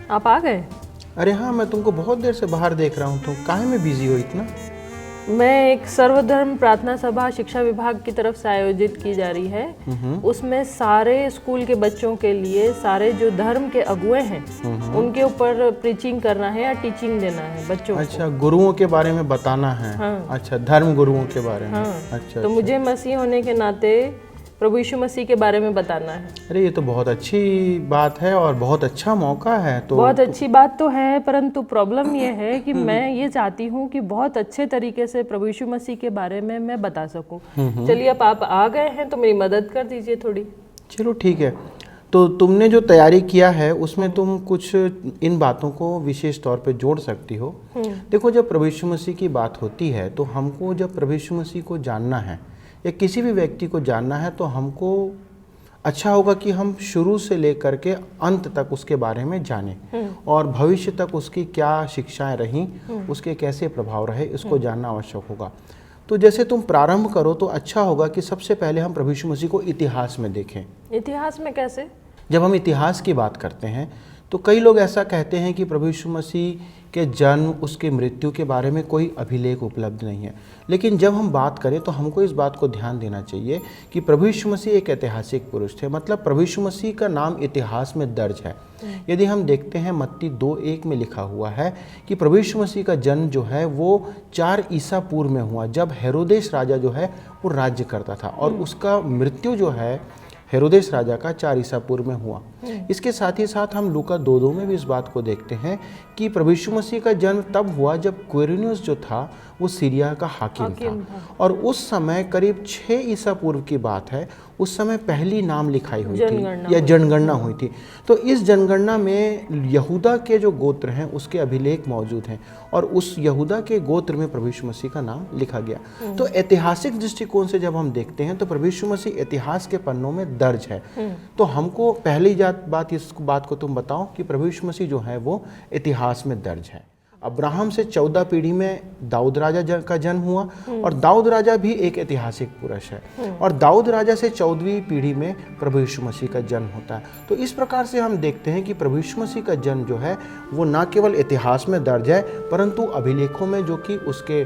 आप आ गए? अरे हाँ, मैं तुमको बहुत देर से बाहर देख रहा हूँ। तुम काहे में बिजी हो इतना? मैं एक सर्वधर्म प्रार्थना सभा शिक्षा विभाग की तरफ से आयोजित की जा रही है। उसमें सारे स्कूल के बच्चों के लिए सारे जो धर्म के अगुए हैं उनके ऊपर प्रीचिंग करना है या टीचिंग देना है बच्चों अच्छा, गुरुओं के बारे में बताना है। हाँ। अच्छा, धर्म गुरुओं के बारे में। हाँ। अच्छा, तो मुझे मसीह होने के नाते प्रभु यीशु मसीह के बारे में बताना है। अरे ये तो बहुत अच्छी बात है और बहुत अच्छा मौका है। तो बहुत अच्छी बात तो है, परंतु प्रॉब्लम ये है कि मैं ये चाहती हूँ कि बहुत अच्छे तरीके से प्रभु यीशु मसीह के बारे में मैं बता सकूँ। चलिए, अब आप आ गए हैं तो मेरी मदद कर दीजिए थोड़ी। चलो ठीक है। तो तुमने जो तैयारी किया है उसमें तुम कुछ इन बातों को विशेष तौर पे जोड़ सकती हो। देखो, जब प्रभु यीशु मसीह की बात होती है तो हमको जब प्रभु यीशु मसीह को जानना है या किसी भी व्यक्ति को जानना है तो हमको अच्छा होगा कि हम शुरू से लेकर के अंत तक उसके बारे में जानें और भविष्य तक उसकी क्या शिक्षाएं रहीं, उसके कैसे प्रभाव रहे, इसको जानना आवश्यक होगा। तो जैसे तुम प्रारंभ करो तो अच्छा होगा कि सबसे पहले हम प्रभु यीशु मसीह को इतिहास में देखें। इतिहास में कैसे? जब हम इतिहास की बात करते हैं तो कई लोग ऐसा कहते हैं कि प्रभु यीशु मसीह के जन्म, उसके मृत्यु के बारे में कोई अभिलेख उपलब्ध नहीं है। लेकिन जब हम बात करें तो हमको इस बात को ध्यान देना चाहिए कि प्रभु यीशु मसीह एक ऐतिहासिक पुरुष थे। मतलब प्रभु यीशु मसीह का नाम इतिहास में दर्ज है। यदि हम देखते हैं मत्ती 2:1 में लिखा हुआ है कि प्रभु यीशु मसीह का जन्म जो है वो 4 ईसा पूर्व में हुआ, जब हेरोदेस राजा जो है वो राज्य करता था, और उसका मृत्यु जो है हेरोदेस राजा का 4 ईसा पूर्व में हुआ। इसके साथ ही साथ हम लूका 2:2 में भी इस बात को देखते हैं कि प्रभु यीशु मसीह का जन्म तब हुआ जब क्विरिनियुस जो था वो सीरिया का हाकिम था। और उस समय करीब 6 ईसा पूर्व की बात है, उस समय पहली नाम लिखाई हुई थी या जनगणना हुई थी। तो इस जनगणना में यहूदा के जो गोत्र हैं उसके अभिलेख मौजूद हैं और उस यहूदा के गोत्र में प्रभु यीशु मसीह का नाम लिखा गया। तो ऐतिहासिक दृष्टिकोण से जब हम देखते हैं तो प्रभु यीशु मसीह इतिहास के पन्नों में दर्ज है। तो हमको पहली बात इस बात को तुम बताओ कि प्रभु यीशु मसीह जो है वो इतिहास में दर्ज है। अब्राहम से 14 पीढ़ी में दाऊद राजा का जन्म हुआ और दाऊद राजा भी एक ऐतिहासिक पुरुष है और दाऊद राजा से 14वीं पीढ़ी में प्रभु यीशु मसीह का जन्म होता है। तो इस प्रकार से हम देखते हैं कि प्रभु यीशु मसीह का जन्म जो है वो न केवल इतिहास में दर्ज है परंतु अभिलेखों में, जो कि उसके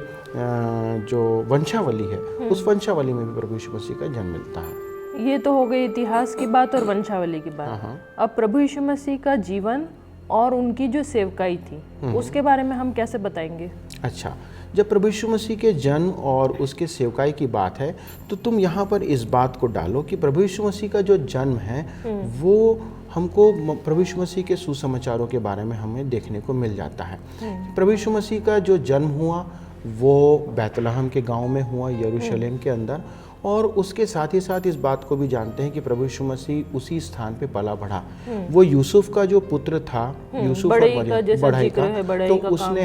जो वंशावली है उस वंशावली में भी प्रभु यीशु मसीह का जन्म मिलता है। ये तो हो गई इतिहास की बात और वंशावली की बात। अब प्रभु यीशु मसीह का जीवन और उनकी जो सेवकाई थी उसके बारे में हम कैसे बताएंगे? अच्छा, जब प्रभु यीशु मसीह के जन्म और उसके सेवकाई की बात है तो तुम यहाँ पर इस बात को डालो कि प्रभु यीशु मसीह का जो जन्म है वो हमको प्रभु यीशु मसीह के सुसमाचारों के बारे में हमें देखने को मिल जाता है। प्रभु यीशु मसीह का जो जन्म हुआ वो बैतलहम के गांव में हुआ, यरूशलेम के अंदर, और उसके साथ ही साथ इस बात को भी जानते हैं कि प्रभु यीशु मसीह उसी स्थान पे पला बढ़ा। वो यूसुफ का जो पुत्र था, यूसुफ बढ़ई का, तो उसने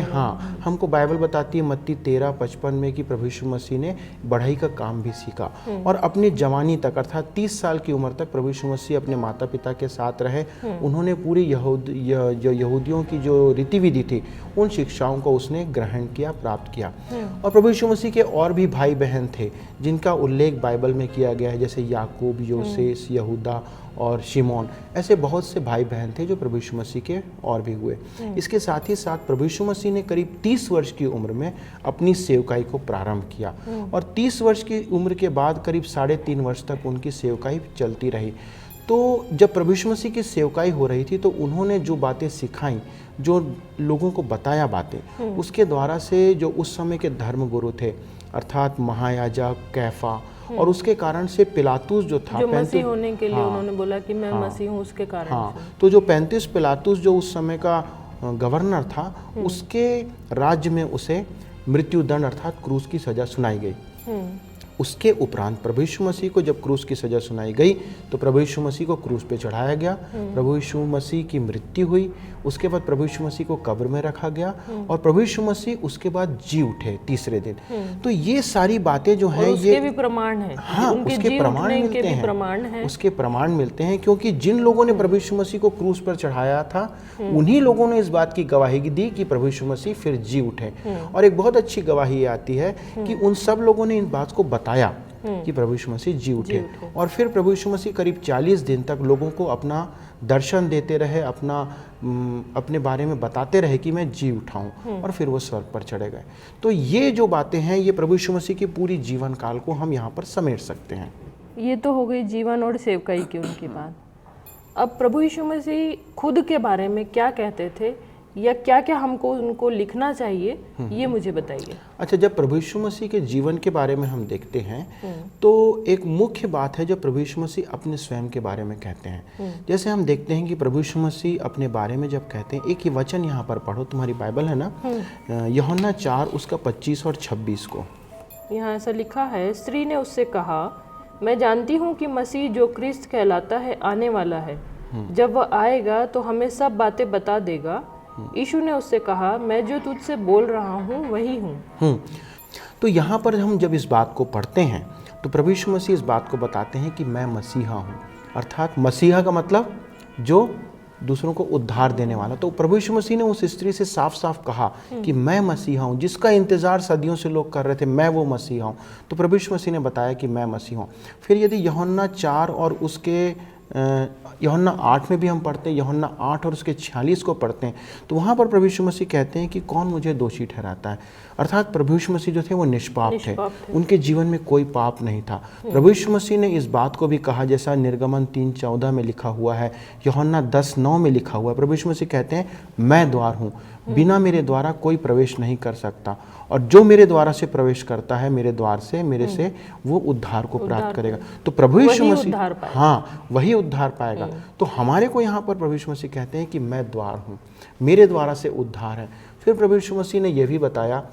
हमको बाइबल बताती है मत्ती 13:55 में कि प्रभु यीशु मसीह ने बढ़ई का काम भी सीखा और अपनी जवानी तक अर्थात 30 साल की उम्र तक प्रभु यीशु मसीह अपने माता पिता के साथ रहे। उन्होंने पूरी यहूदियों की जो रीतिविधि थी उन शिक्षाओं को उसने ग्रहण किया, प्राप्त किया। और प्रभु यीशु मसीह के और भी भाई बहन थे जिनका उल्लेख बाइबल में किया गया है, जैसे याकूब, योसेस, यहूदा और शिमोन। ऐसे बहुत से भाई बहन थे जो प्रभु यीशु मसीह के और भी हुए। इसके साथ ही साथ प्रभु यीशु मसीह ने करीब 30 वर्ष की उम्र में अपनी सेवकाई को प्रारंभ किया और 30 वर्ष की उम्र के बाद करीब 3.5 वर्ष तक उनकी सेवकाई चलती रही। तो जब प्रभु यीशु मसीह की सेवकाई हो रही थी तो उन्होंने जो बातें सिखाई, जो लोगों को बताया बातें, उसके द्वारा से जो उस समय के धर्मगुरु थे अर्थात महायाजक कैफा, और उसके कारण से पिलातुस जो था, जो मसीह होने के लिए उन्होंने बोला कि मैं मसीह हूँ, उसके कारण से। तो जो 35 पिलातुस जो उस समय का गवर्नर था, उसके राज्य में उसे मृत्युदंड अर्थात क्रूस की सजा सुनाई गई। उसके उपरांत प्रभु यीशु मसीह को जब क्रूस की सजा सुनाई गई तो प्रभु यीशु मसीह को क्रूस पे चढ़ाया गया। प्रभु यीशु मसीह की मृत्यु हुई, उसके बाद प्रभु यीशु मसीह को कब्र में रखा गया और प्रभु यीशु मसीह उसके बाद जी उठे तीसरे दिन। तो ये सारी बातें जो हैं ये भी प्रमाण है। उसके प्रमाण मिलते हैं, उसके प्रमाण मिलते हैं क्योंकि जिन लोगों ने प्रभु यीशु मसीह को क्रूस पर चढ़ाया था उन्हीं लोगों ने इस बात की गवाही दी कि प्रभु यीशु मसीह फिर जी उठे। और एक बहुत अच्छी गवाही आती है कि उन सब लोगों ने इन बात को बताया कि प्रभु यीशु मसीह जी उठे। और फिर प्रभु यीशु मसीह करीब 40 दिन तक लोगों को अपना दर्शन देते रहे, अपने बारे में बताते रहे कि मैं जी उठाऊं, और फिर वो स्वर्ग पर चढ़े गए। तो ये जो बातें हैं, ये प्रभु यीशु मसीह की पूरी जीवन काल को हम यहाँ पर समेट सकते हैं। ये तो हो गई जीवन और सेवकाई की उनकी बात। अब प्रभु यीशु मसीह खुद के बारे में क्या कहते थे, या क्या क्या हमको उनको लिखना चाहिए, ये मुझे बताइए। अच्छा, जब प्रभु यीशु मसीह के जीवन के बारे में हम देखते हैं तो एक मुख्य बात है जो प्रभु यीशु मसीह अपने स्वयं के बारे में कहते हैं। जैसे हम देखते हैं कि प्रभु यीशु मसीह अपने बारे में जब कहते हैं, एक ही वचन यहाँ पर पढ़ो, तुम्हारी बाइबल है ना, यूहन्ना 4 उसका 25 और 26 को। यहाँ ऐसा लिखा है, स्त्री ने उससे कहा, मैं जानती हूँ कि मसीह जो क्रिस्त कहलाता है आने वाला है, जब वह आएगा तो हमें सब बातें बता देगा। यीशु ने उससे कहा, मैं जो तुझसे बोल रहा हूँ वही हूँ। तो यहाँ पर हम जब इस बात को पढ़ते हैं तो प्रभु यीशु मसीह इस बात को बताते हैं कि मैं मसीहा हूँ, अर्थात मसीहा का मतलब जो दूसरों को उद्धार देने वाला। तो प्रभु यीशु मसीह ने उस स्त्री से साफ साफ कहा कि मैं मसीहा हूँ, जिसका इंतजार सदियों से लोग कर रहे थे, मैं वो मसीहा हूँ। तो प्रभु यीशु मसीह ने बताया कि मैं मसीहा हूँ। फिर यदि यूहन्ना 4 और उसके यूहन्ना 8 में भी हम पढ़ते हैं, यूहन्ना 8 और उसके 46 को पढ़ते हैं, तो वहाँ पर प्रभु यीशु मसीह कहते हैं कि कौन मुझे दोषी ठहराता है। अर्थात प्रभु यीशु मसीह जो थे वो निष्पाप थे, उनके जीवन में कोई पाप नहीं था। प्रभु यीशु मसीह ने इस बात को भी कहा, जैसा निर्गमन 3:14 में लिखा हुआ है, यूहन्ना 10:9 में लिखा हुआ है। प्रभु यीशु मसीह कहते हैं, मैं द्वार हूँ, बिना मेरे द्वारा कोई प्रवेश नहीं कर सकता, और जो मेरे द्वारा से प्रवेश करता है, मेरे द्वार से, मेरे से, वो उद्धार को प्राप्त करेगा। तो प्रभु यीशु मसीह, हाँ, वही उद्धार पाएगा। तो हमारे को यहाँ पर प्रभु यीशु मसीह कहते हैं कि मैं द्वार हूँ, मेरे द्वारा से उद्धार है। फिर प्रभु यीशु मसीह ने यह भी बताया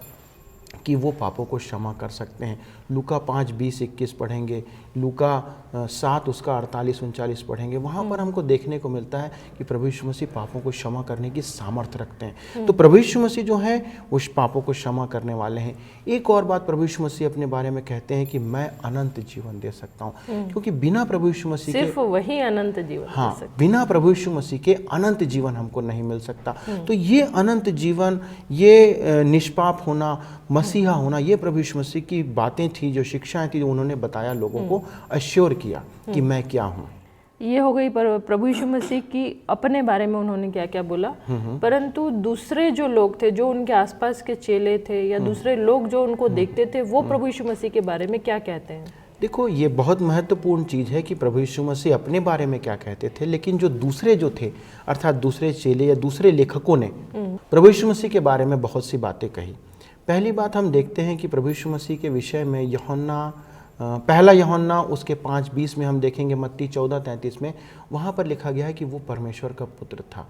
कि वो पापों को क्षमा कर सकते हैं। लूका 5:20-21 पढ़ेंगे, लूका 7 उसका 48-39 पढ़ेंगे। वहाँ पर हमको देखने को मिलता है कि प्रभु यीशु मसीह पापों को क्षमा करने की सामर्थ्य रखते हैं। तो प्रभु यीशु मसीह जो है उस पापों को क्षमा करने वाले हैं। एक और बात प्रभु यीशु मसीह अपने बारे में कहते हैं कि मैं अनंत जीवन दे सकता हूँ, क्योंकि बिना प्रभु यीशु मसीह सिर्फ वही अनंत जीवन, हाँ, बिना प्रभु यीशु मसीह के अनंत जीवन हमको नहीं मिल सकता। तो ये अनंत जीवन, ये निष्पाप होना, मसीहा होना, ये प्रभु यीशु मसीह की बातें थी, जो शिक्षाएं थी, जो उन्होंने बताया, लोगों को अश्योर किया कि मैं क्या हूँ। ये हो गई प्रभु यीशु मसीह की अपने बारे में उन्होंने क्या क्या बोला। परंतु दूसरे जो लोग थे, जो उनके आसपास के चेले थे, या दूसरे लोग जो उनको देखते थे, वो प्रभु यीशु मसीह के बारे में क्या कहते हैं? देखो, ये बहुत महत्वपूर्ण चीज़ है कि प्रभु यीशु मसीह अपने बारे में क्या कहते थे, लेकिन जो दूसरे जो थे, अर्थात दूसरे चेले या दूसरे लेखकों ने प्रभु यीशु मसीह के बारे में बहुत सी बातें कही। पहली बात हम देखते हैं कि प्रभु यीशु मसीह के विषय में पहला यूहन्ना उसके 5:20 में हम देखेंगे, मत्ती 14:33 में, वहाँ पर लिखा गया है कि वो परमेश्वर का पुत्र था।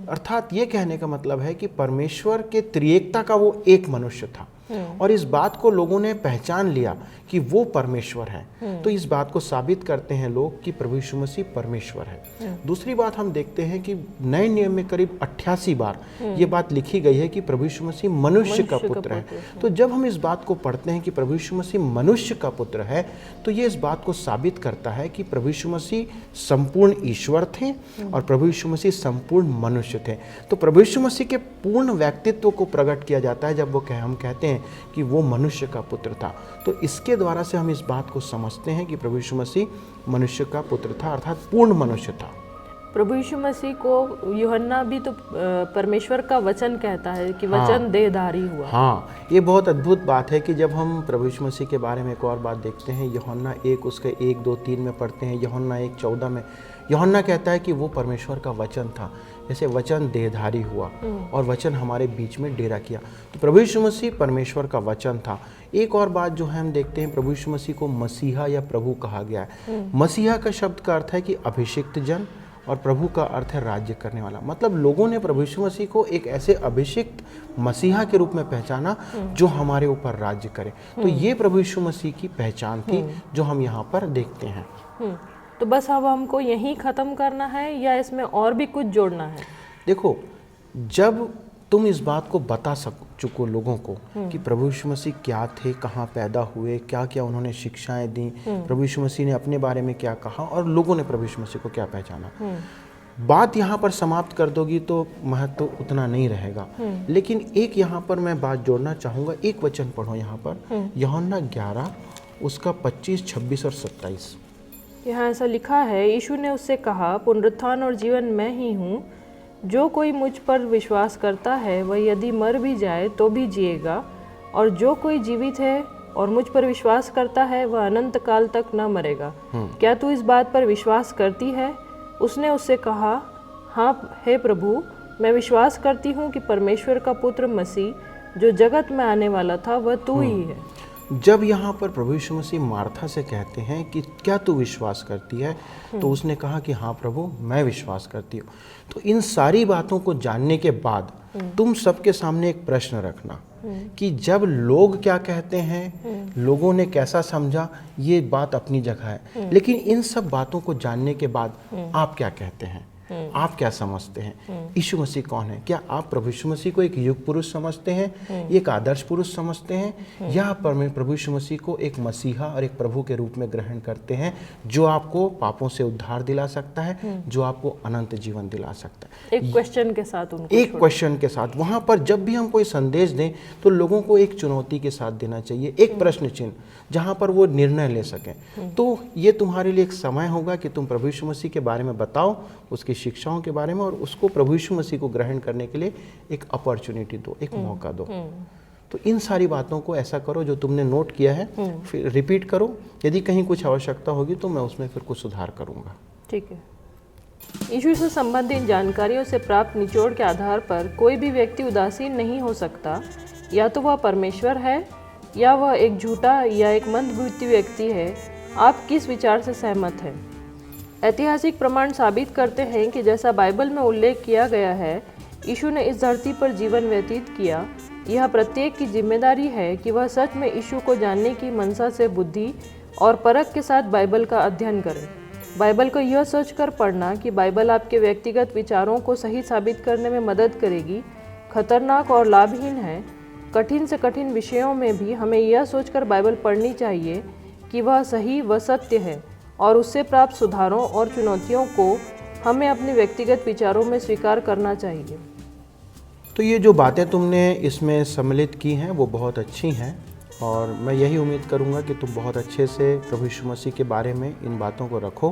अर्थात ये कहने का मतलब है कि परमेश्वर के त्रिएकता का वो एक मनुष्य था, और इस बात को लोगों ने पहचान लिया कि वो परमेश्वर है। तो इस बात को साबित करते हैं लोग कि प्रभु यीशु मसीह परमेश्वर है। दूसरी बात हम देखते हैं कि नए नियम में करीब 88 बार ये बात लिखी गई है कि प्रभु यीशु मसीह मनुष्य का पुत्र है। तो जब हम इस बात को पढ़ते हैं कि प्रभु यीशु मसीह मनुष्य का पुत्र है, तो ये इस बात को साबित करता है कि प्रभु यीशु मसीह संपूर्ण ईश्वर थे और प्रभु यीशु मसीह संपूर्ण मनुष्य थे। तो प्रभु यीशु मसीह के पूर्ण व्यक्तित्व को प्रकट किया जाता है जब हम कहते हैं कि वो मनुष्य का पुत्र था। तो इसके द्वारा से हम इस बात को समझते हैं कि प्रभु यीशु मसीह मनुष्य का पुत्र था, अर्थात पूर्ण मनुष्य था। प्रभु यीशु मसीह को यूहन्ना भी तो परमेश्वर का वचन कहता है कि वचन देहधारी हुआ। हाँ, ये बहुत अद्भुत बात है कि जब हम प्रभु यीशु मसीह के बारे में एक और बात देखते हैं, यूहन्ना 1 उसके 1, 2, 3 में पढ़ते हैं, यूहन्ना 1:14 में यूहन्ना कहता है कि वो परमेश्वर का वचन था, जैसे वचन देहधारी हुआ और वचन हमारे बीच में डेरा किया। तो प्रभु यीशु मसीह परमेश्वर का वचन था। एक और बात जो है हम देखते हैं, प्रभु यीशु मसीह को मसीहा या प्रभु कहा गया है। मसीहा का शब्द का अर्थ है कि अभिषिक्त जन, और प्रभु का अर्थ है राज्य करने वाला। मतलब लोगों ने प्रभु यीशु मसीह को एक ऐसे अभिषिक्त मसीहा के रूप में पहचाना जो हमारे ऊपर राज्य करे। तो ये प्रभु यीशु मसीह की पहचान थी जो हम यहाँ पर देखते हैं। तो बस अब हमको यहीं ख़त्म करना है या इसमें और भी कुछ जोड़ना है? देखो, जब तुम इस बात को बता चुको लोगों को कि प्रभु यीशु मसीह क्या थे, कहाँ पैदा हुए, क्या क्या उन्होंने शिक्षाएं दी, प्रभु यीशु मसीह ने अपने बारे में क्या कहा और लोगों ने प्रभु यीशु मसीह को क्या पहचाना, बात यहाँ पर समाप्त कर दोगी तो महत्व उतना नहीं रहेगा। लेकिन एक यहाँ पर मैं बात जोड़ना चाहूँगा। एक वचन पढ़ो यहाँ पर, यूहन्ना 11 उसका 25, 26 और 27। यहाँ ऐसा लिखा है, यीशु ने उससे कहा, पुनरुत्थान और जीवन मैं ही हूँ। जो कोई मुझ पर विश्वास करता है वह यदि मर भी जाए तो भी जिएगा, और जो कोई जीवित है और मुझ पर विश्वास करता है वह अनंत काल तक न मरेगा। क्या तू इस बात पर विश्वास करती है? उसने उससे कहा, हाँ हे प्रभु, मैं विश्वास करती हूँ कि परमेश्वर का पुत्र मसीह जो जगत में आने वाला था वह तू ही है। जब यहाँ पर प्रभु यीशु मसीह मार्था से कहते हैं कि क्या तू विश्वास करती है, तो उसने कहा कि हाँ प्रभु, मैं विश्वास करती हूँ। तो इन सारी बातों को जानने के बाद तुम सबके सामने एक प्रश्न रखना कि जब लोग क्या कहते हैं, लोगों ने कैसा समझा, ये बात अपनी जगह है, लेकिन इन सब बातों को जानने के बाद आप क्या कहते हैं, आप क्या समझते हैं? यीशु मसीह कौन है? क्या आप प्रभु यीशु मसीह को एक युग पुरुष समझते हैं, एक आदर्श पुरुष समझते हैं, या प्रभु यीशु मसीह को एक मसीहा और एक प्रभु के रूप में ग्रहण करते हैं जो आपको पापों से उद्धार दिला सकता है, जो आपको अनंत जीवन दिला सकता है? एक क्वेश्चन के साथ उनको एक क्वेश्चन के साथ वहाँ पर जब भी हम कोई संदेश दें तो लोगों को एक चुनौती के साथ देना चाहिए, एक प्रश्न चिन्ह जहाँ पर वो निर्णय ले सकें। तो ये तुम्हारे लिए एक समय होगा कि तुम प्रभु यीशु मसीह के बारे में बताओ, उसकी शिक्षाओं के बारे में, और उसको प्रभु यीशु मसीह को ग्रहण करने के लिए एक अपॉर्चुनिटी दो, एक मौका दो। तो इन सारी बातों को ऐसा करो जो तुमने नोट किया है, फिर रिपीट करो। यदि कहीं कुछ आवश्यकता होगी तो मैं उसमें फिर कुछ सुधार करूँगा। ठीक है। यीशु से संबंधित जानकारियों से प्राप्त निचोड़ के आधार पर कोई भी व्यक्ति उदासीन नहीं हो सकता। या तो वह परमेश्वर है या वह एक झूठा या एक मंदबुद्धि व्यक्ति है। आप किस विचार से सहमत हैं? ऐतिहासिक प्रमाण साबित करते हैं कि जैसा बाइबल में उल्लेख किया गया है, यीशु ने इस धरती पर जीवन व्यतीत किया। यह प्रत्येक की जिम्मेदारी है कि वह सच में यीशु को जानने की मनसा से बुद्धि और परख के साथ बाइबल का अध्ययन करें। बाइबल को यह सोचकर पढ़ना कि बाइबल आपके व्यक्तिगत विचारों को सही साबित करने में मदद करेगी, खतरनाक और लाभहीन है। कठिन से कठिन विषयों में भी हमें यह सोचकर बाइबल पढ़नी चाहिए कि वह सही व सत्य है, और उससे प्राप्त सुधारों और चुनौतियों को हमें अपने व्यक्तिगत विचारों में स्वीकार करना चाहिए। तो ये जो बातें तुमने इसमें सम्मिलित की हैं वो बहुत अच्छी हैं, और मैं यही उम्मीद करूंगा कि तुम बहुत अच्छे से प्रभु यीशु मसीह के बारे में इन बातों को रखो,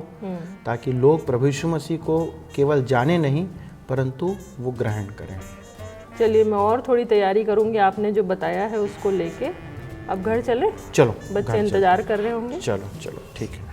ताकि लोग प्रभु यीशु मसीह को केवल जाने नहीं परंतु वो ग्रहण करें। चलिए, मैं और थोड़ी तैयारी करूंगी आपने जो बताया है उसको लेके। अब घर चले? चलो, बच्चे इंतजार कर रहे होंगे। चलो चलो, ठीक है।